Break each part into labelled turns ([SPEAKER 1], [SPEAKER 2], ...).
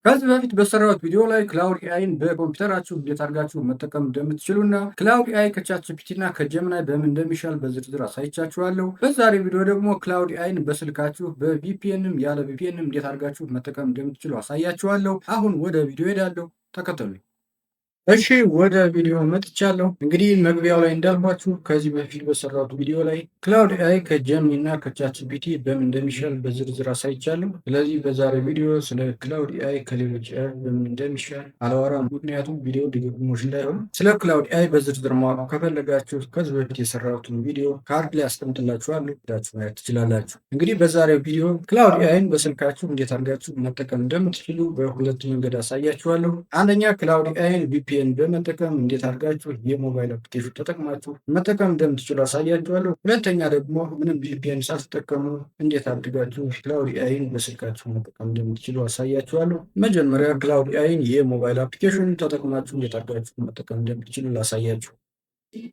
[SPEAKER 1] ከዚህ በፊት በሰራሁት ቪዲዮ ላይ ክላውድ ኤአይን በኮምፒውተራችሁ እንዴት አድርጋችሁ መጠቀም እንደምትችሉና ክላውድ ኤአይ ከቻትጂፒቲ እና ከጀሚናይ በምን እንደሚሻል በዝርዝር አሳይቻችኋለሁ። በዛሬ ቪዲዮ ደግሞ ክላውድ ኤአይን በስልካችሁ በቪፒኤንም ያለ ቪፒኤንም እንዴት አድርጋችሁ መጠቀም እንደምትችሉ አሳያችኋለሁ። አሁን ወደ ቪዲዮ ሄዳለሁ፣ ተከተሉኝ። እሺ ወደ ቪዲዮ መጥቻለሁ። እንግዲህ መግቢያው ላይ እንዳልኳችሁ ከዚህ በፊት በሰራሁት ቪዲዮ ላይ ክላውድ ኤአይ ከጀሚኒ እና ከቻትጂፒቲ በምን እንደሚሻል በዝርዝር አሳይቻለሁ። ስለዚህ በዛሬ ቪዲዮ ስለ ክላውድ ኤአይ ከሌሎች ኤአይ በምን እንደሚሻል አላወራም፣ ምክንያቱም ቪዲዮ ድግግሞሽ እንዳይሆን። ስለ ክላውድ ኤአይ በዝርዝር ማወቅ ከፈለጋችሁ ከዚህ በፊት የሰራሁትን ቪዲዮ ካርድ ላይ አስቀምጥላችኋለሁ፣ ሄዳችሁ ማየት ትችላላችሁ። እንግዲህ በዛሬው ቪዲዮ ክላውድ ኤአይን በስልካችሁ እንዴት አድርጋችሁ መጠቀም እንደምትችሉ በሁለት መንገድ አሳያችኋለሁ። አንደኛ ክላውድ ኤአይን ቪፒኤን በመጠቀም እንዴት አድርጋችሁ የሞባይል አፕሊኬሽን ተጠቅማችሁ መጠቀም እንደምትችሉ አሳያችኋለሁ። ሁለተኛ ደግሞ ምንም ቪፒኤን ሳትጠቀሙ እንዴት አድርጋችሁ ክላውድ ኤአይን በስልካችሁ መጠቀም እንደምትችሉ አሳያችኋለሁ። መጀመሪያ ክላውድ ኤአይን የሞባይል አፕሊኬሽን ተጠቅማችሁ እንዴት አድርጋችሁ መጠቀም እንደምትችሉ ላሳያችሁ።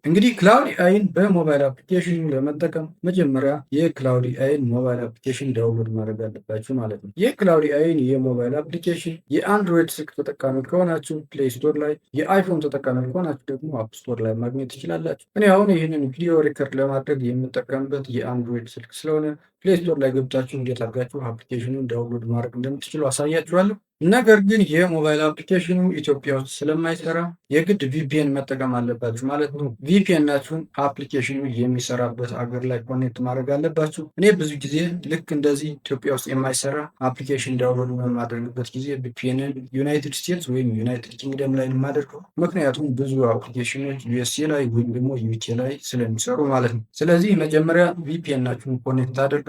[SPEAKER 1] እንግዲህ ክላውድ ኤአይን በሞባይል አፕሊኬሽን ለመጠቀም መጀመሪያ የክላውድ ኤአይን ሞባይል አፕሊኬሽን ዳውንሎድ ማድረግ አለባችሁ ማለት ነው። የክላውድ ኤአይን የሞባይል አፕሊኬሽን የአንድሮይድ ስልክ ተጠቃሚ ከሆናችሁ ፕሌይ ስቶር ላይ፣ የአይፎን ተጠቃሚ ከሆናችሁ ደግሞ አፕ ስቶር ላይ ማግኘት ትችላላችሁ። እኔ አሁን ይህንን ቪዲዮ ሪከርድ ለማድረግ የምጠቀምበት የአንድሮይድ ስልክ ስለሆነ ፕሌይ ስቶር ላይ ገብታችሁ እንዴት አድርጋችሁ አፕሊኬሽኑን ዳውንሎድ ማድረግ እንደምትችሉ አሳያችኋለሁ። ነገር ግን የሞባይል አፕሊኬሽኑ ኢትዮጵያ ውስጥ ስለማይሰራ የግድ ቪፒኤን መጠቀም አለባችሁ ማለት ነው። ቪፒኤናችሁን አፕሊኬሽኑ የሚሰራበት አገር ላይ ኮኔክት ማድረግ አለባችሁ። እኔ ብዙ ጊዜ ልክ እንደዚህ ኢትዮጵያ ውስጥ የማይሰራ አፕሊኬሽን ዳውንሎድ በማድረግበት ጊዜ ቪፒኤንን ዩናይትድ ስቴትስ ወይም ዩናይትድ ኪንግደም ላይ የማደርገው፣ ምክንያቱም ብዙ አፕሊኬሽኖች ዩኤስኤ ላይ ወይም ደግሞ ዩኬ ላይ ስለሚሰሩ ማለት ነው። ስለዚህ መጀመሪያ ቪፒኤናችሁን ኮኔክት ታደርጋላችሁ።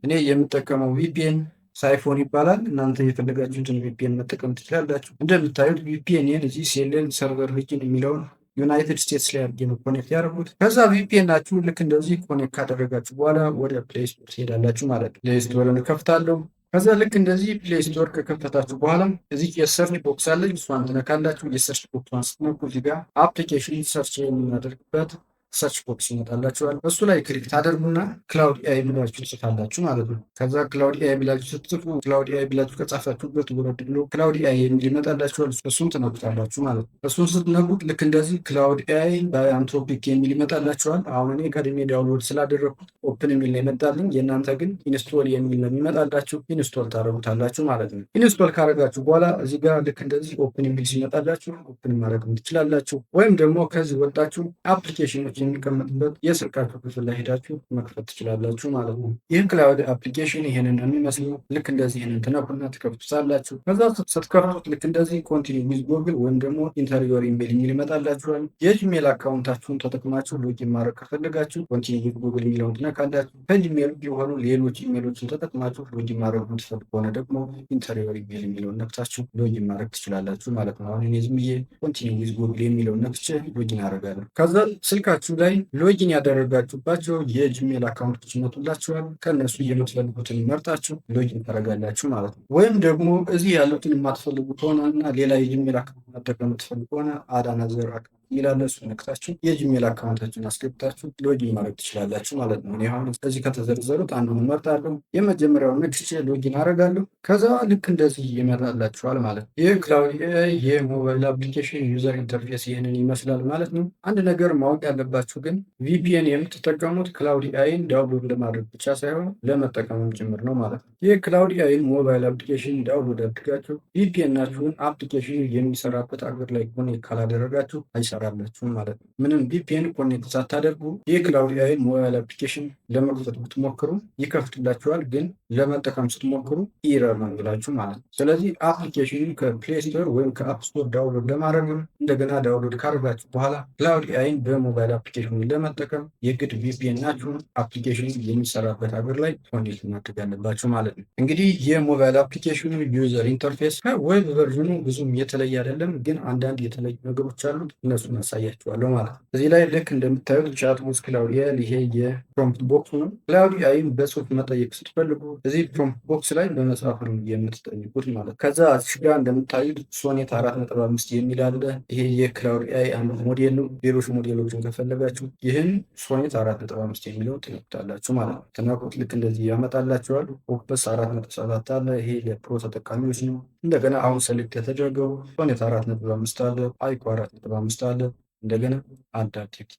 [SPEAKER 1] እኔ የምጠቀመው ቪፒኤን ሳይፎን ይባላል። እናንተ የፈለጋችሁትን ቪፒኤን መጠቀም ትችላላችሁ። እንደምታዩት ቪፒኤንን እዚህ ሴሌን ሰርቨር ሪጅን የሚለውን ዩናይትድ ስቴትስ ላይ አድርጌ ነው ኮኔክት ያደረጉት። ከዛ ቪፒኤናችሁ ልክ እንደዚህ ኮኔክት ካደረጋችሁ በኋላ ወደ ፕሌይ ስቶር ትሄዳላችሁ ማለት ነው። ፕሌይ ስቶርን እከፍታለሁ። ከዛ ልክ እንደዚህ ፕሌይ ስቶር ከከፈታችሁ በኋላ እዚህ የሰርች ቦክስ አለች፣ እሷን ትነካላችሁ። የሰርች ቦክሷን ስትነኩ እዚህ ጋር አፕሊኬሽን ሰርች የምናደርግበት ሰርች ቦክስ ይመጣላችኋል። እሱ ላይ ክሊክ ታደርጉና ክላውድ ኤአይ ብላችሁ ትጽፋላችሁ ማለት ነው። ከዛ ክላውድ ኤአይ ብላችሁ ስትጽፉ ክላውድ ኤአይ ብላችሁ ከጻፋችሁበት ወረድ ብሎ ክላውድ ኤአይ የሚል ይመጣላችኋል። እሱን ትነኩታላችሁ ማለት ነው። እሱን ስትነኩት ልክ እንደዚህ ክላውድ ኤአይ በአንትሮፒክ የሚል ይመጣላችኋል። አሁን እኔ ቀድሜ ዳውንሎድ ስላደረግኩት ኦፕን የሚል ነው ይመጣልኝ። የእናንተ ግን ኢንስቶል የሚል ነው የሚመጣላችሁ። ኢንስቶል ታደረጉታላችሁ ማለት ነው። ኢንስቶል ካደረጋችሁ በኋላ እዚህ ጋር ልክ እንደዚህ ኦፕን የሚል ሲመጣላችሁ ኦፕን ማድረግ ትችላላችሁ። ወይም ደግሞ ከዚህ ወጣችሁ አፕሊኬሽኖች የሚቀመጥበት የስልካችሁ ክፍል ላይ ሄዳችሁ መክፈት ትችላላችሁ ማለት ነው። ይህ ክላውድ አፕሊኬሽን ይህንን የሚመስለው ልክ እንደዚህ ይህንን ትነኩና ትከፍቱታላችሁ። ከዛ ስትከፍቱት ልክ እንደዚህ ኮንቲኒ ዊዝ ጉግል ወይም ደግሞ ኢንተሪዮር ኢሜል የሚል ይመጣላችኋል። የጂሜል አካውንታችሁን ተጠቅማችሁ ሎጊን ማድረግ ከፈለጋችሁ ኮንቲኒ ዊዝ ጉግል የሚለውን ትነካላችሁ። ከጂሜል የሆኑ ሌሎች ኢሜሎችን ተጠቅማችሁ ሎጊን ማድረግ የምትፈልጉ ከሆነ ደግሞ ኢንተሪዮር ኢሜል የሚለውን ነክታችሁ ሎጊን ማድረግ ትችላላችሁ ማለት ነው። አሁን እኔ ዝም ብዬ ኮንቲኒ ዊዝ ጉግል የሚለውን ነክቼ ሎጊን አደርጋለሁ። ከዛ ስልካችሁ ላይ ሎጊን ያደረጋችሁባቸው የጂሜል አካውንቶች ይመጡላችኋል። ከእነሱ የምትፈልጉትን መርጣችሁ ሎጊን ታደርጋላችሁ ማለት ነው። ወይም ደግሞ እዚህ ያሉትን የማትፈልጉ ከሆነ እና ሌላ የጂሜል አካውንት መጠቀም የምትፈልጉ ከሆነ አዳናዘር አካውንት ይላል። እሱ ነክታችሁ የጂሜል አካውንታችሁን አስገብታችሁ ሎጊን ማድረግ ትችላላችሁ ማለት ነው። እኔ አሁን ከዚህ ከተዘረዘሩት አንዱን መርጣለሁ። የመጀመሪያውን ነክቼ ሎጊን አደርጋለሁ። ከዛ ልክ እንደዚህ ይመጣላችኋል ማለት ነው። ይህ ክላውድ ኤአይ የሞባይል አፕሊኬሽን ዩዘር ኢንተርፌስ ይህንን ይመስላል ማለት ነው። አንድ ነገር ማወቅ ያለባችሁ ግን ቪፒኤን የምትጠቀሙት ክላውድ ኤአይን ዳውንሎድ ለማድረግ ብቻ ሳይሆን ለመጠቀምም ጭምር ነው ማለት ነው። ይህ ክላውድ ኤአይን ሞባይል አፕሊኬሽን ዳውንሎድ አድርጋችሁ ቪፒኤናችሁን አፕሊኬሽን የሚሰራበት አገር ላይ ኮኔክት ካላደረጋችሁ አይሰራላችሁም ማለት ነው። ምንም ቪፒኤን ኮኔክት ሳታደርጉ የክላውድ ኤአይን ሞባይል አፕሊኬሽን ለመክፈት ብትሞክሩ ይከፍትላችኋል፣ ግን ለመጠቀም ስትሞክሩ ኢረር ነው የሚላችሁ ማለት ነው። ስለዚህ አፕሊኬሽኑ ከፕሌይ ስቶር ወይም ከአፕ ስቶር ዳውንሎድ ለማድረግ እንደገና ዳውንሎድ ካደረጋችሁ በኋላ ክላውድ ኤአይን በሞባይል አፕሊኬሽን ለመጠቀም የግድ ቪፒኤናችሁን አፕሊኬሽን የሚሰራበት ሀገር ላይ ኮኔክት ማድረግ ያለባችሁ ማለት ነው። እንግዲህ የሞባይል አፕሊኬሽኑ ዩዘር ኢንተርፌስ ከዌብ ቨርዥኑ ብዙም የተለየ አይደለም፣ ግን አንዳንድ የተለዩ ነገሮች አሉት። እነሱ እሱን አሳያችኋለሁ ማለት ነው። እዚህ ላይ ልክ እንደምታዩት ቻትቦት ክላውድ ኤአይ ይሄ የፕሮምፕት ቦክስ ነው። ክላውድ ኤአይን በጽሁፍ መጠየቅ ስትፈልጉ እዚህ ፕሮምፕት ቦክስ ላይ በመጽሐፍ ነው የምትጠይቁት ማለት ነው። ከዛ እዚህ ጋር እንደምታዩት ሶኔት 4.5 የሚል አለ። ይሄ የክላውድ ኤአይ አንዱ ሞዴል ነው። ሌሎች ሞዴሎችን ከፈለጋችሁ ይህን ሶኔት 4.5 የሚለው ትነኩታላችሁ ማለት ነው። ትነኩት ልክ እንደዚህ ያመጣላችኋል። ኦፕስ 4.7 አለ። ይሄ ለፕሮ ተጠቃሚዎች ነው። እንደገና አሁን ሰሌክት የተደረገው ሶኔት 4.5 አለ። አይኮ 4.5 አለ። እንደገና አዳፕቲቭ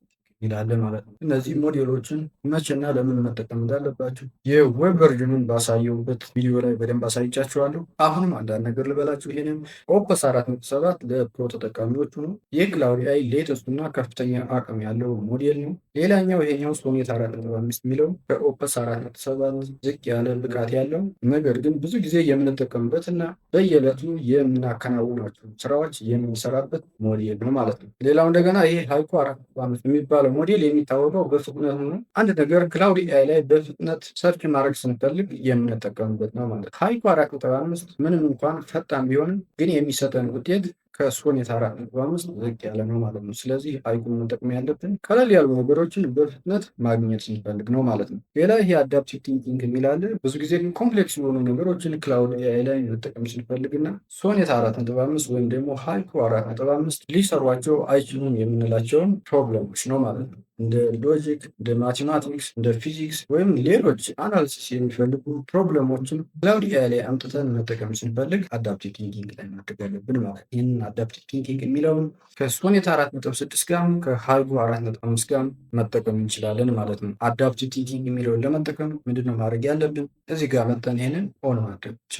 [SPEAKER 1] ይላል ማለት ነው። እነዚህ ሞዴሎችን መቼና ለምን መጠቀም እንዳለባችሁ የዌብ ቨርዥኑን ባሳየውበት ቪዲዮ ላይ በደንብ አሳይቻችኋለሁ። አሁንም አንዳንድ ነገር ልበላችሁ። ይህንም ኦፕስ 4.7 ለፕሮ ተጠቃሚዎቹ ነው። የክላውድ ኤአይ ሌተስቱ እና ከፍተኛ አቅም ያለው ሞዴል ነው። ሌላኛው ይሄኛው ሶኔት 4.5 የሚለው ከኦፕስ 4.7 ዝቅ ያለ ብቃት ያለው ነገር ግን ብዙ ጊዜ የምንጠቀምበት እና በየዕለቱ የምናከናውናቸው ስራዎች የምንሰራበት ሞዴል ነው ማለት ነው። ሌላው እንደገና ይሄ ሃይኮ 4.5 የሚባለው ሞዴል የሚታወቀው በፍጥነት ነው። አንድ ነገር ክላውድ ኤአይ ላይ በፍጥነት ሰርች ማድረግ ስንፈልግ የምንጠቀምበት ነው ማለት ነው። ሃይኮ 4.5 ምንም እንኳን ፈጣን ቢሆንም ግን የሚሰጠን ውጤት ከሶኔት 4.5 ዝቅ ያለ ነው ማለት ነው። ስለዚህ ሃይኩን መጠቀም ያለብን ቀለል ያሉ ነገሮችን በፍጥነት ማግኘት ስንፈልግ ነው ማለት ነው። ሌላ ይሄ አዳፕቲቭ ቲንኪንግ የሚላለ ብዙ ጊዜ ኮምፕሌክስ የሆኑ ነገሮችን ክላውድ ኤአይ ላይ መጠቀም ስንፈልግና ሶኔት 4.5 ወይም ደግሞ ሃይኩ 4.5 ሊሰሯቸው አይችሉም የምንላቸውን ፕሮብለሞች ነው ማለት ነው። እንደ ሎጂክ፣ እንደ ማቴማቲክስ፣ እንደ ፊዚክስ ወይም ሌሎች አናሊሲስ የሚፈልጉ ፕሮብለሞችን ክላውድ ኤአይ ላይ አምጥተን መጠቀም ስንፈልግ አዳፕቲቭ ቲንኪንግ ላይ ማድረግ አለብን ማለት ነው። ይህንን አዳፕቲቭ ቲንኪንግ የሚለውን ከሶኔት 4.6 ጋር ከሃይኩ 4.5 ጋር መጠቀም እንችላለን ማለት ነው። አዳፕቲቭ ቲንኪንግ የሚለውን ለመጠቀም ምንድነው ማድረግ ያለብን? እዚህ ጋር መጠን ይህንን ኦን ማድረግ ብቻ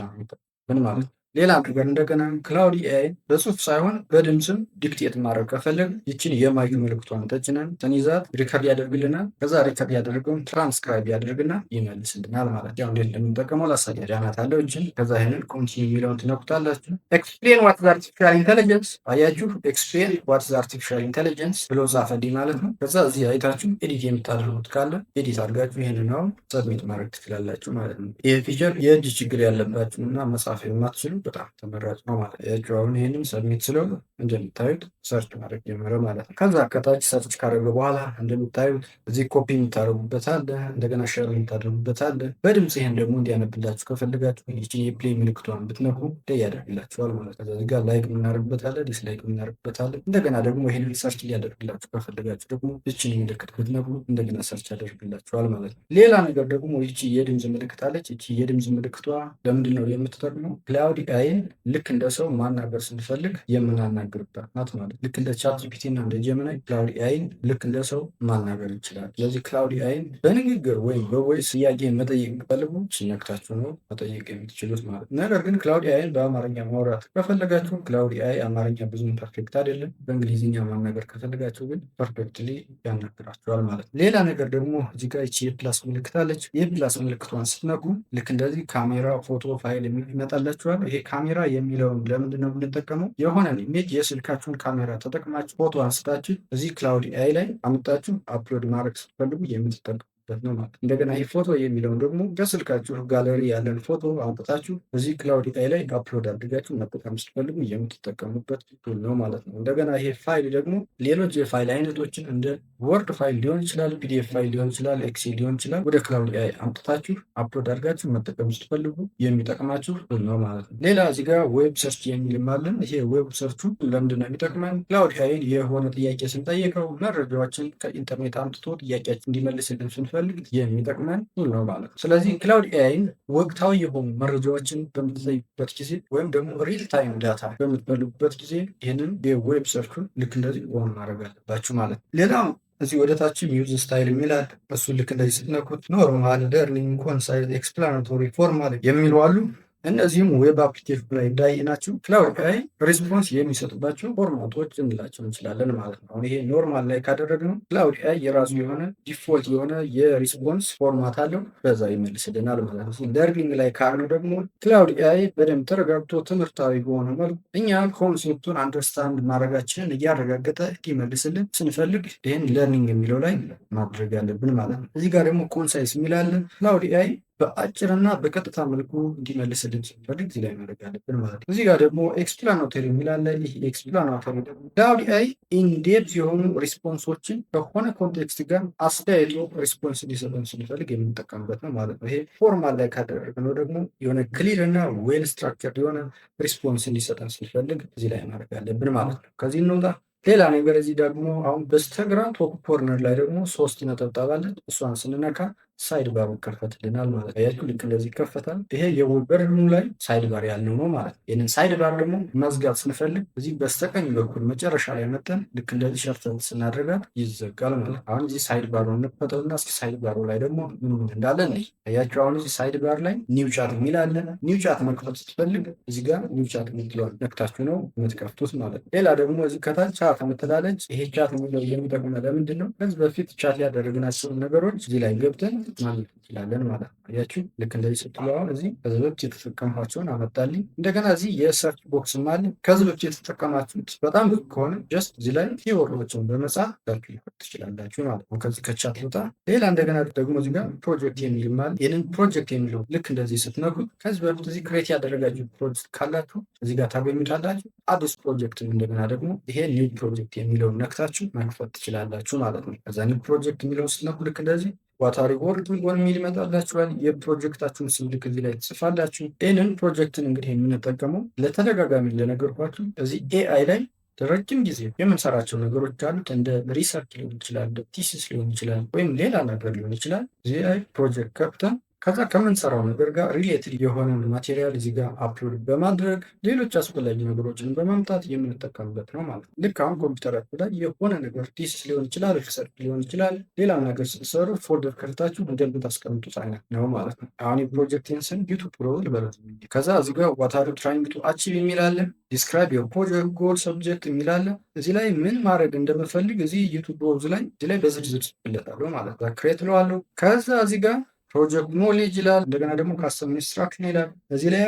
[SPEAKER 1] ምን ማለት ነው። ሌላ ነገር እንደገና ክላውድ ኤአይ በጽሁፍ ሳይሆን በድምፅም ዲክቴት ማድረግ ከፈለግ ይችን የማይክ ምልክቷን ተጭነን ስንይዛት ሪከርድ ያደርግልናል። ከዛ ሪከርድ ያደርገውን ትራንስክራይብ ያደርግና ይመልስልናል ማለት ያው እንዴት እንደምንጠቀመው ላሳያ ዳናት አለው እችን ከዛ ይህንን ኮንቲኒ የሚለውን ትነኩታላችሁ። ኤክስፕሌን ዋት ኢዝ አርቲፊሻል ኢንቴሊጀንስ አያችሁ። ኤክስፕሌን ዋት ኢዝ አርቲፊሻል ኢንቴሊጀንስ ብሎ ጻፈልኝ ማለት ነው። ከዛ እዚህ አይታችሁ ኤዲት የምታደርጉት ካለ ኤዲት አድርጋችሁ ይህንን አሁን ሰብሚት ማድረግ ትችላላችሁ ማለት ነው። ይህ ፊቸር የእጅ ችግር ያለባችሁ እና መጻፍ የማትችሉ በጣም ተመራጭ ነው ማለት ነው። አሁን ይህንም ሰብሚት ስለሆነ እንደምታዩት ሰርች ማድረግ ጀመረ ማለት ነው። ከዛ ከታች ሰርች ካደረገ በኋላ እንደምታዩት እዚህ ኮፒ የምታደርጉበት አለ፣ እንደገና ሼር የምታደርጉበት አለ። በድምፅ ይህን ደግሞ እንዲያነብላችሁ ከፈለጋችሁ ይችን የፕሌይ ምልክቷን ብትነኩ ላይ ያደርግላችኋል ማለት ነው። ከዚህ ጋር ላይክ የምናደርግበት አለ፣ ዲስላይክ የምናደርግበት አለ። እንደገና ደግሞ ይህን ሰርች ሊያደርግላችሁ ከፈለጋችሁ ደግሞ ይችን ምልክት ብትነኩ እንደገና ሰርች ያደርግላችኋል ማለት ነው። ሌላ ነገር ደግሞ ይቺ የድምፅ ምልክት አለች። ይቺ የድምፅ ምልክቷ ለምንድን ነው የምትጠቅመው? ክላውድ ኤአይን ልክ እንደ ሰው ማናገር ስንፈልግ የምናናግርበት ናት ማለት። ልክ እንደ ቻትጂፒቲ እና እንደ ጀሚናይ ክላውድ ኤአይን ልክ እንደ ሰው ማናገር ይችላል። ስለዚህ ክላውድ ኤአይን በንግግር ወይም በቮይስ ጥያቄ መጠየቅ ፈልጉ ሲነክታችሁ ነው መጠየቅ የምትችሉት ማለት። ነገር ግን ክላውድ ኤአይን በአማርኛ ማውራት ከፈለጋችሁ ክላውድ ኤአይ አማርኛ ብዙም ፐርፌክት አይደለም። በእንግሊዝኛ ማናገር ከፈለጋችሁ ግን ፐርፌክትሊ ያናግራችኋል ማለት። ሌላ ነገር ደግሞ እዚህ ጋር ይቺ የፕላስ ምልክት አለች። የፕላስ ምልክቷን ስትነኩ ልክ እንደዚህ ካሜራ፣ ፎቶ፣ ፋይል የሚል ይመጣላችኋል። ይሄ ካሜራ የሚለውን ለምንድን ነው የምንጠቀመው? የሆነን ኢሜጅ የስልካችሁን ካሜራ ተጠቅማችሁ ፎቶ አንስታችሁ እዚህ ክላውድ ኤአይ ላይ አምጣችሁ አፕሎድ ማድረግ ስትፈልጉ የምትጠቀሙ ነው ማለት። እንደገና ይህ ፎቶ የሚለውን ደግሞ ከስልካችሁ ጋለሪ ያለን ፎቶ አውጥታችሁ እዚህ ክላውድ ኤአይ ላይ አፕሎድ አድርጋችሁ መጠቀም ስትፈልጉ የምትጠቀሙበት ቱል ነው ማለት ነው። እንደገና ይሄ ፋይል ደግሞ ሌሎች የፋይል አይነቶችን እንደ ወርድ ፋይል ሊሆን ይችላል፣ ፒዲኤፍ ፋይል ሊሆን ይችላል፣ ኤክሴል ሊሆን ይችላል ወደ ክላውድ ኤአይ አምጥታችሁ አፕሎድ አድርጋችሁ መጠቀም ስትፈልጉ የሚጠቅማችሁ ቱል ነው ማለት ነው። ሌላ እዚህ ጋር ዌብ ሰርች የሚልም አለን። ይሄ ዌብ ሰርቹ ለምንድን ነው የሚጠቅመን? ክላውድ ኤአይ የሆነ ጥያቄ ስንጠይቀው መረጃዎችን ከኢንተርኔት አምጥቶ ጥያቄያችን እንዲመልስልን ስንፈልግ የሚጠቅመን ቱል ነው ማለት ነው። ስለዚህ ክላውድ ኤአይን ወቅታዊ የሆኑ መረጃዎችን በምትጠይቁበት ጊዜ ወይም ደግሞ ሪል ታይም ዳታ በምትፈልጉበት ጊዜ ይህንን የዌብ ሰርቹን ልክ እንደዚህ ኦን ማድረግ አለባችሁ ማለት ነው። ሌላው እዚህ ወደ ታች ዩዝ ስታይል የሚላል እሱ ልክ እንደዚህ ስትነኩት ኖርማል፣ ለርኒንግ፣ ኮንሳይዝ፣ ኤክስፕላናቶሪ፣ ፎርማል የሚሉ አሉ። እነዚህም ዌብ አፕሊኬሽን ላይ እንዳየናቸው ክላውድ ኤአይ ሪስፖንስ የሚሰጥባቸው ፎርማቶች እንላቸው እንችላለን ማለት ነው። አሁን ይሄ ኖርማል ላይ ካደረግነው ክላውድ ኤአይ የራሱ የሆነ ዲፎልት የሆነ የሪስፖንስ ፎርማት አለው፣ በዛ ይመልስልናል ማለት ነው። ለርኒንግ ላይ ካልነው ደግሞ ክላውድ ኤአይ በደንብ ተረጋግቶ ትምህርታዊ በሆነ መልኩ እኛ ኮንሴፕቱን አንደርስታንድ ማድረጋችንን እያረጋገጠ እንዲመልስልን ስንፈልግ ይህን ለርኒንግ የሚለው ላይ ማድረግ ያለብን ማለት ነው። እዚህ ጋር ደግሞ ኮንሳይስ የሚላለን ክላውድ ኤአይ በአጭርና በቀጥታ መልኩ እንዲመልስልን ስንፈልግ እዚህ ላይ ማድረግ አለብን ማለት ነው። እዚህ ጋር ደግሞ ኤክስፕላናቶሪ የሚላለ ይህ ኤክስፕላናቶሪ ደግሞ ክላውድ ኤአይ ኢንዴፕዝ የሆኑ ሪስፖንሶችን ከሆነ ኮንቴክስት ጋር አስተያየቶ ሪስፖንስ ሊሰጠን ስንፈልግ የምንጠቀምበት ነው ማለት ነው። ይሄ ፎርማል ላይ ካደረግነው ደግሞ የሆነ ክሊር እና ዌል ስትራክቸርድ የሆነ ሪስፖንስ እንዲሰጠን ስንፈልግ እዚህ ላይ ማድረግ አለብን ማለት ነው። ከዚህ እንውጣ። ሌላ ነገር እዚህ ደግሞ አሁን በስተግራ ቶፕ ኮርነር ላይ ደግሞ 3 ነጠብጣብ አለ። እሷን ስንነካ ሳይድ ባር ይከፈትልናል ማለት ነው። ያችሁ ልክ እንደዚህ ይከፈታል። ይሄ የወበርኑ ላይ ሳይድ ባር ያልነው ነው ማለት ነው። ይህንን ሳይድ ባር ደግሞ መዝጋት ስንፈልግ እዚህ በስተቀኝ በኩል መጨረሻ ላይ መጠን ልክ እንደዚህ ሸርተን ስናደርጋት ይዘጋል ማለት ነው። አሁን እዚህ ሳይድ ባሩ እንፈተውና እስኪ ሳይድ ባሩ ላይ ደግሞ ምን እንዳለ ነይ ያችሁ። አሁን እዚህ ሳይድ ባር ላይ ኒው ቻት የሚል አለ። ኒው ቻት መክፈት ስትፈልግ እዚህ ጋር ኒው ቻት የምትለዋል ነክታችሁ ነው የምትከፍቱት ማለት ነው። ሌላ ደግሞ እዚህ ከታች ቻት የምትላለች። ይሄ ቻት የሚለው የሚጠቅመው ለምንድን ነው? ከዚህ በፊት ቻት ያደረግናቸውን ነገሮች እዚህ ላይ ገብተን ማለት እንችላለን ማለት ነው። አያችሁ ልክ እንደዚህ ስትሉ አሁን እዚህ ከዚህ በፊት የተጠቀምኳቸውን አመጣልኝ። እንደገና እዚህ የሰርች ቦክስም አለ። ከዚህ በፊት የተጠቀማችሁት በጣም ብዙ ከሆነ ጀስት እዚህ ላይ ኪወርዶችን በመጻፍ ሰርች ሊፈት ትችላላችሁ ማለት ነው። ከዚህ ከቻት ቦታ ሌላ እንደገና ደግሞ እዚህ ጋር ፕሮጀክት የሚል ማለት ይህንን ፕሮጀክት የሚለው ልክ እንደዚህ ስትነኩት ከዚህ በፊት እዚህ ክሬት ያደረጋችሁ ፕሮጀክት ካላችሁ እዚህ ጋር ታገኙታላችሁ። አዲስ ፕሮጀክት እንደገና ደግሞ ይሄ ኒው ፕሮጀክት የሚለውን ነክታችሁ መክፈት ትችላላችሁ ማለት ነው። ከዛ ኒው ፕሮጀክት የሚለውን ስትነኩ ልክ እንደዚህ ዋታሪ ወርኪንግ ኦን የሚል ይመጣላችኋል። የፕሮጀክታችሁን ስም ልክ እዚህ ላይ ትጽፋላችሁ። ይህንን ፕሮጀክትን እንግዲህ የምንጠቀመው ለተደጋጋሚ ለነገርኳችሁ እዚህ ኤአይ ላይ ለረጅም ጊዜ የምንሰራቸው ነገሮች አሉት። እንደ ሪሰርች ሊሆን ይችላል፣ እንደ ቲሲስ ሊሆን ይችላል፣ ወይም ሌላ ነገር ሊሆን ይችላል። እዚህ ላይ ፕሮጀክት ከፍተን ከዛ ከምንሰራው ነገር ጋር ሪሌትድ የሆነ ማቴሪያል እዚህ ጋር አፕሎድ በማድረግ ሌሎች አስፈላጊ ነገሮችን በማምጣት የምንጠቀምበት ነው ማለት ነው። ልክ አሁን ኮምፒውተራችሁ ላይ የሆነ ነገር ቲሲስ ሊሆን ይችላል፣ ሪሰርች ሊሆን ይችላል፣ ሌላም ነገር ስትሰሩ ፎልደር ከፍታችሁ እንደምታስቀምጡት አይነት ነው ማለት ነው። አሁን የፕሮጀክትን ስም ዩቱብ ፕሮ ልበለት። ከዛ እዚህ ጋር ዋት አር ዩ ትራይንግ ቱ አቺቭ የሚላለ ዲስክራይብ ዮር ፕሮጀክት ጎል ሰብጀክት የሚላለ እዚህ ላይ ምን ማድረግ እንደምፈልግ እዚህ ዩቱብ ፕሮ እዚህ ላይ በዝርዝር ጽፍለታለሁ ማለት ነው። ክሬት ለዋለሁ። ከዛ እዚህ ጋር ፕሮጀክት ኖሌጅ ይላል። እንደገና ደግሞ ካስተም ኢንስትራክሽን ይላል። እዚህ ላይ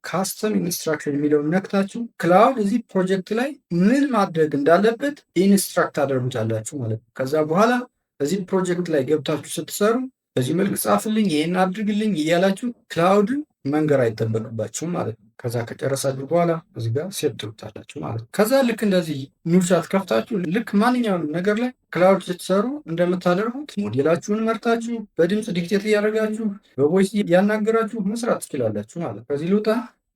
[SPEAKER 1] ካስተም ኢንስትራክሽን የሚለውን ነክታችሁ ክላውድ እዚህ ፕሮጀክት ላይ ምን ማድረግ እንዳለበት ኢንስትራክት አደርጉታላችሁ ማለት ነው። ከዛ በኋላ እዚህ ፕሮጀክት ላይ ገብታችሁ ስትሰሩ በዚህ መልክ ጻፍልኝ፣ ይህን አድርግልኝ እያላችሁ ክላውድን መንገር አይጠበቅባችሁም ማለት ነው። ከዛ ከጨረሳችሁ በኋላ እዚህ ጋር ሴት ትሉታላችሁ ማለት ነው። ከዛ ልክ እንደዚህ ኒው ቻት ከፍታችሁ ልክ ማንኛውም ነገር ላይ ክላውድ ስትሰሩ እንደምታደርጉት ሞዴላችሁን መርታችሁ በድምፅ ዲክቴት እያደረጋችሁ በቮይስ እያናገራችሁ መስራት ትችላላችሁ ማለት ነው። ከዚህ ልውጣ።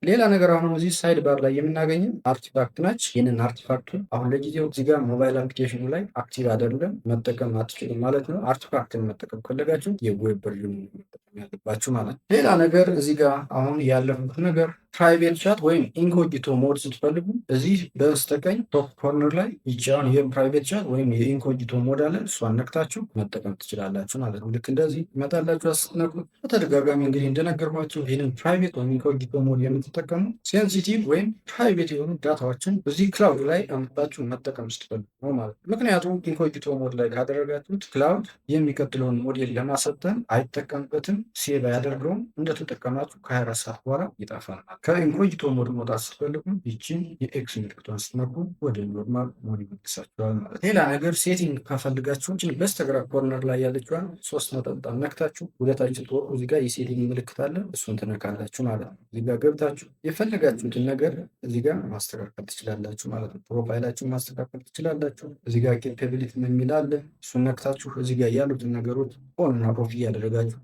[SPEAKER 1] ሌላ ነገር አሁን እዚህ ሳይድ ባር ላይ የምናገኘው አርቲፋክት ናች። ይህንን አርቲፋክቱን አሁን ለጊዜው እዚህ ጋር ሞባይል አፕሊኬሽኑ ላይ አክቲቭ አይደለም፣ መጠቀም አትችሉም ማለት ነው። አርቲፋክትን መጠቀም ፈለጋችሁ የዌብ ቨርዥን መጠቀም ያለባችሁ ማለት ነው። ሌላ ነገር እዚህ ጋር አሁን ያለፉት ነገር ፕራይቬት ቻት ወይም ኢንኮግኒቶ ሞድ ስትፈልጉ እዚህ በስተቀኝ ቶፕ ኮርነር ላይ ይቻውን ይህም ፕራይቬት ቻት ወይም የኢንኮግኒቶ ሞድ አለ። እሷን ነክታችሁ መጠቀም ትችላላችሁ ማለት ነው። ልክ እንደዚህ ይመጣላችሁ። አስነኩ። በተደጋጋሚ እንግዲህ እንደነገርኳችሁ ይህንን ፕራይቬት ወይም ኢንኮግኒቶ ሞድ የምትጠቀሙ ሴንሲቲቭ ወይም ፕራይቬት የሆኑ ዳታዎችን እዚህ ክላውድ ላይ አምጣችሁ መጠቀም ስትፈልጉ ነው ማለት ነው። ምክንያቱም ኢንኮግኒቶ ሞድ ላይ ካደረጋችሁት ክላውድ የሚቀጥለውን ሞዴል ለማሰልጠን አይጠቀምበትም፣ ሴቭ አያደርገውም። እንደተጠቀማችሁ ከ24 ሰዓት በኋላ ይጠፋል። ከኢንኮግኒቶ ሞድ መውጣት ስትፈልጉ ይችን የኤክስ ምልክቷን ስትነኩ ወደ ኖርማል ሞድ ይመልሳችኋል ማለት ነው። ሌላ ነገር ሴቲንግ ከፈልጋችሁ ይችን በስተግራ ኮርነር ላይ ያለችዋን 3 ነጠብጣብ ነክታችሁ ወደታች ስትወርዱ እዚህ ጋር የሴቲንግ ምልክት አለ። እሱን ትነካላችሁ ማለት ነው። እዚህ ጋር ገብታችሁ የፈለጋችሁትን ነገር እዚህ ጋር ማስተካከል ትችላላችሁ ማለት ነው። ፕሮፋይላችሁን ማስተካከል ትችላላችሁ። እዚህ ጋር ኬፓቢሊቲ የሚል አለ። እሱን ነክታችሁ እዚህ ጋር ያሉትን ነገሮች ኦን እና ኦፍ እያደረጋችሁ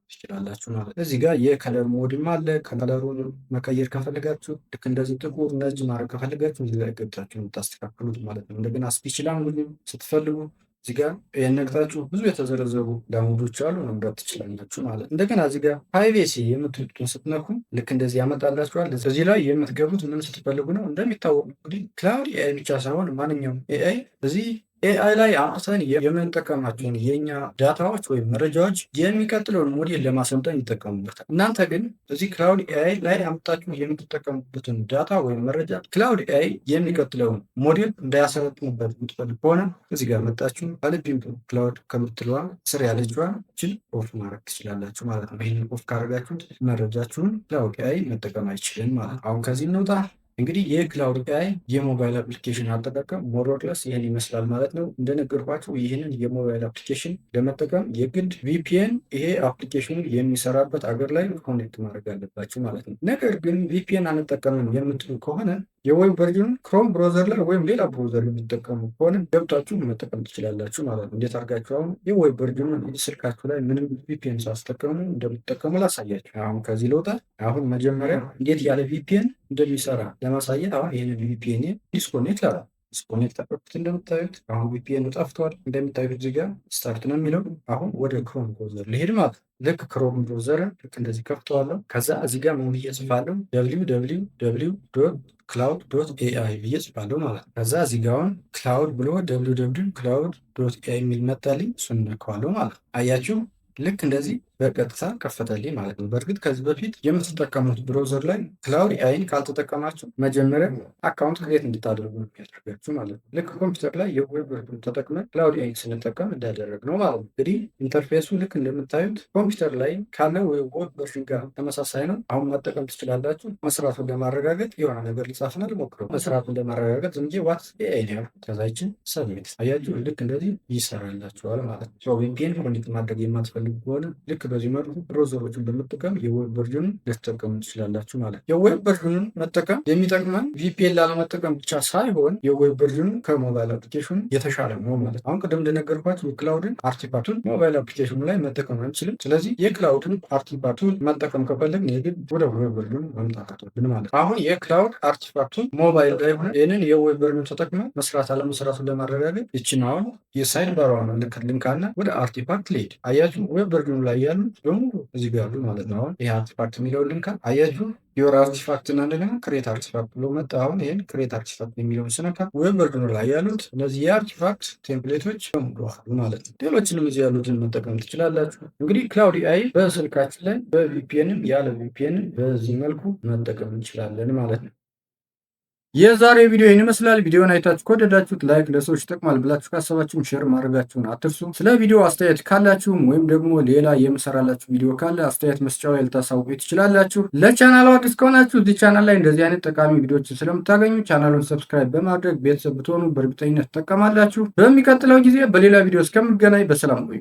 [SPEAKER 1] ትችላላችሁ ማለት ነው። እዚህ ጋር የከለር ሞድም አለ። ከለሩን መቀየር ከፈለጋችሁ ልክ እንደዚህ ጥቁር ነጭ ማድረግ ከፈለጋችሁ እዚህ ላይ ገብታችሁ የምታስተካክሉት ማለት ነው። እንደገና ስፒች ላንጉጅ ስትፈልጉ እዚህ ጋር የነግታችሁ ብዙ የተዘረዘሩ ላንጉጆች አሉ፣ መምረጥ ትችላላችሁ ማለት ነው። እንደገና እዚህ ጋር ፕራይቬሲ የምትሉትን ስትነኩ ልክ እንደዚህ ያመጣላችኋል። እዚህ ላይ የምትገቡት ምን ስትፈልጉ ነው? እንደሚታወቁ እንግዲህ ክላውድ ኤአይ ብቻ ሳይሆን ማንኛውም ኤአይ እዚህ ኤአይ ላይ አምጥተን የምንጠቀማቸውን የኛ ዳታዎች ወይም መረጃዎች የሚቀጥለውን ሞዴል ለማሰልጠን ይጠቀሙበታል። እናንተ ግን እዚህ ክላውድ ኤአይ ላይ አምጥታችሁ የምትጠቀሙበትን ዳታ ወይም መረጃ ክላውድ ኤአይ የሚቀጥለውን ሞዴል እንዳያሰለጥኑበት የምትፈልግ ከሆነ እዚህ ጋር መጣችሁ አልፒም ክላውድ ከምትለዋ ስር ያለችዋ ችን ኦፍ ማድረግ ትችላላችሁ ማለት ነው። ይህንን ኦፍ ካደረጋችሁት መረጃችሁን ክላውድ ኤአይ መጠቀም አይችልም ማለት ነው። አሁን ከዚህ እንውጣ። እንግዲህ የክላውድ ኤአይ የሞባይል አፕሊኬሽን አጠቃቀም ሞሮክለስ ይህን ይመስላል ማለት ነው። እንደነገርኳችሁ ይህንን የሞባይል አፕሊኬሽን ለመጠቀም የግድ ቪፒኤን ይሄ አፕሊኬሽኑ የሚሰራበት አገር ላይ ኮኔክት ማድረግ አለባችሁ ማለት ነው። ነገር ግን ቪፒኤን አንጠቀምም የምትሉ ከሆነ የዌብ ቨርዥኑን ክሮም ብሮዘር ላይ ወይም ሌላ ብሮዘር የምትጠቀሙ ከሆነ ገብታችሁ መጠቀም ትችላላችሁ ማለት ነው። እንዴት አድርጋችሁ አሁን የዌብ ቨርዥኑን ስልካችሁ ላይ ምንም ቪፒኤን ሳትጠቀሙ እንደምትጠቀሙ ላሳያችሁ። አሁን ከዚህ ልወጣ። አሁን መጀመሪያ እንዴት ያለ ቪፒኤን እንደሚሰራ ለማሳየት አሁን ይህንን ቪፒኤን ዲስኮኔክት ላላ ዲስኮኔክት አደረኩት። እንደምታዩት አሁን ቪፒኤኑ ጠፍቷል። እንደምታዩት እዚህ ጋር ስታርት ነው የሚለው። አሁን ወደ ክሮም ብሮዘር ልሄድ ማለት ነው። ልክ ክሮም ብሮዘርን ልክ እንደዚህ ከፍተዋለሁ። ከዛ እዚህ ጋር ምን ብዬ ጽፋለሁ? www.cloud.ai ብዬ ጽፋለሁ ማለት ነው። ከዛ እዚህ ጋር አሁን ክላውድ ብሎ www.cloud.ai የሚል መጣልኝ። እሱን ነካዋለሁ ማለት ነው። አያችሁ ልክ እንደዚህ በቀጥታ ከፈተልኝ ማለት ነው። በእርግጥ ከዚህ በፊት የምትጠቀሙት ብሮዘር ላይ ክላውድ ኤአይን ካልተጠቀማችሁ መጀመሪያ አካውንት ክሬት እንድታደርጉ ነው የሚያደርጋችሁ ማለት ነው። ልክ ኮምፒውተር ላይ የዌብ ቨርዥን ተጠቅመን ክላውድ ኤአይን ስንጠቀም እንዳደረግ ነው ማለት ነው። እንግዲህ ኢንተርፌሱ ልክ እንደምታዩት ኮምፒውተር ላይ ካለ ዌብ ቨርዥን ጋር ተመሳሳይ ነው። አሁን መጠቀም ትችላላችሁ። መስራቱን ለማረጋገጥ የሆነ ነገር ልጻፍና ልሞክረው። መስራቱን ለማረጋገጥ ዝም ብዬ ዋት ኤአይ ነው ያልኩት። ከዛችን ሰብሚት አያችሁ፣ ልክ እንደዚህ ይሰራላችኋል ማለት ነው። ቪፒኤን ኮኔክት ማድረግ የማትፈልጉ ከሆነ ልክ በዚህ መልኩ ብሮዘሮችን በመጠቀም የዌብ ቨርዥኑን ልትጠቀሙ ትችላላችሁ ማለት ነው። የዌብ ቨርዥኑን መጠቀም የሚጠቅመን ቪፒኤን ላለመጠቀም ብቻ ሳይሆን የዌብ ቨርዥኑ ከሞባይል አፕሊኬሽኑ የተሻለ ነው ማለት ነው። አሁን ቅድም እንደነገርኳችሁ የክላውድን አርቲፋክቱን ሞባይል አፕሊኬሽኑ ላይ መጠቀም አንችልም። ስለዚህ የክላውድን አርቲፋክቱን መጠቀም ከፈለግን የግድ ወደ ዌብ ቨርዥኑ መምጣት አለብን ማለት ነው። አሁን የክላውድ አርቲፋክቱን ሞባይል ላይ ሆነ ይህንን የዌብ ቨርዥኑን ተጠቅመን መስራት አለመስራቱን ለማረጋገጥ ይችን አሁን የሳይድ ባሯን ልንካና ወደ አርቲፋክት ልሄድ። አያችሁ ዌብ ቨርዥኑ ላይ ያሉ በሙሉ እዚህ ጋር ያሉ ማለት ነው። አሁን ይሄ አርቲፋክት የሚለውን ልንካ። አያችሁ ዮር አርቲፋክት እና እንደገና ክሬት አርቲፋክት ብሎ መጣ። አሁን ይህን ክሬት አርቲፋክት የሚለውን ስነካ ዌብ ቨርዥኑ ላይ ያሉት እነዚህ የአርቲፋክት ቴምፕሌቶች በሙሉ አሉ ማለት ነው። ሌሎችንም እዚህ ያሉትን መጠቀም ትችላላችሁ። እንግዲህ ክላውድ ኤአይ በስልካችን ላይ በቪፒኤንም ያለ ቪፒኤንም በዚህ መልኩ መጠቀም እንችላለን ማለት ነው። የዛሬ ቪዲዮ ይህን ይመስላል። ቪዲዮን አይታችሁ ከወደዳችሁት ላይክ፣ ለሰዎች ይጠቅማል ብላችሁ ካሰባችሁም ሼር ማድረጋችሁን አትርሱ። ስለ ቪዲዮ አስተያየት ካላችሁም ወይም ደግሞ ሌላ የምሰራላችሁ ቪዲዮ ካለ አስተያየት መስጫው ላይ ልታሳውቁ ትችላላችሁ። ለቻናሉ አዲስ ከሆናችሁ እዚህ ቻናል ላይ እንደዚህ አይነት ጠቃሚ ቪዲዮዎችን ስለምታገኙ ቻናሉን ሰብስክራይብ በማድረግ ቤተሰብ ብትሆኑ በእርግጠኝነት ትጠቀማላችሁ። በሚቀጥለው ጊዜ በሌላ ቪዲዮ እስከምንገናኝ በሰላም ቆዩ።